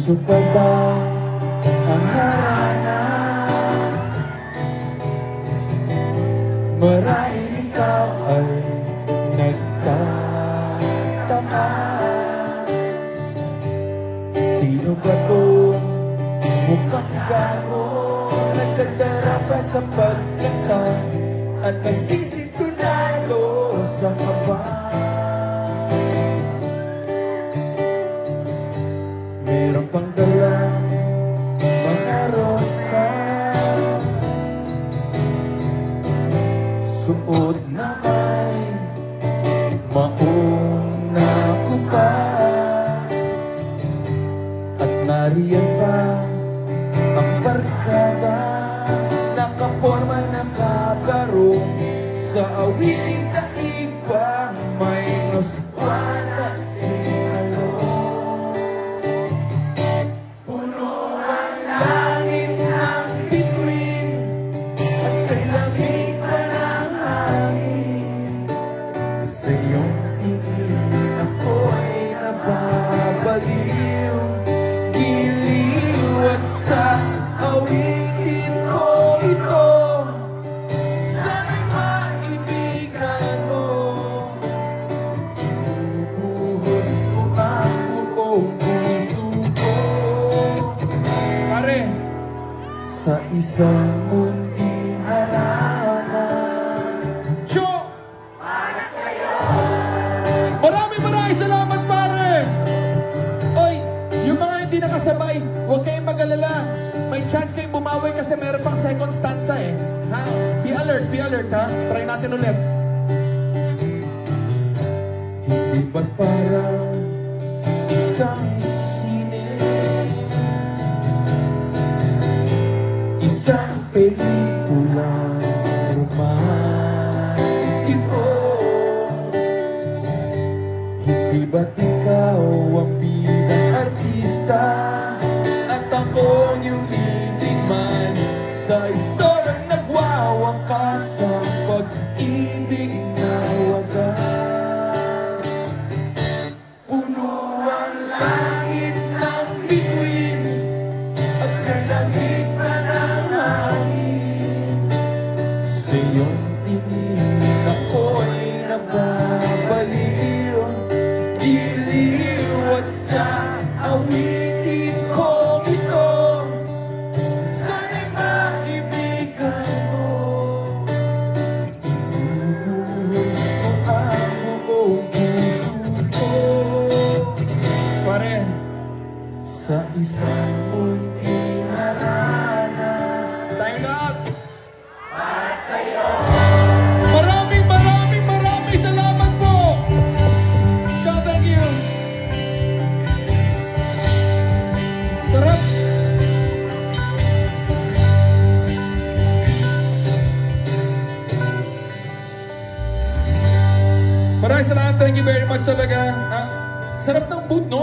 Puso pa ba ang harana? Marahil ikaw ay nagtataka. Sino ba to? Mukhang gago, nagkadara pa sa pagkanta at nasisintunado sa kaba. Meron pang dalang mga rosa, suot na may mauna kupas, at nariyan pa ang barkada, nakaporma ng kabarong sa awiting taibang may noswan at sinalo. Puno ang langit ng bituin at kay lamig pa ng hangin. Sa iyong tingin ako'y nababaliw, giliw at sa awitin ko ito. Sana'y maibigan mo. Ibubuhos ko ang buong puso ko, pare, sa isang munting harana. Cho! Para sa'yo! Maraming salamat, pare! Oy, yung mga hindi nakasabay, huwag kayong mag-alala. May chance kayong bumawi kasi meron pang second stanza eh. Ha? Be alert ha? Try natin ulit. Hindi ba't parang isang sine, isang pelikula romantiko? Hindi ba't ikaw ang bidang artista at ako yung leading man sa istoryang nagwawangkas sa pag-ibig na wagas? Puno ang langit ng bituin at kalamig pa ng hangin. Sa iyong tingin ako'y nababaliw, giliw at sa awitin ko ito. Sana'y maibigan mo. Ibubuhos ko ang buong puso ko, pare, sa isang munting harana. Tayo lahat! Para sa'yo! Maraming salamat po! Ciao, thank you! Sarap! Maraming salamat, thank you very much talaga. Sarap ng boot, no?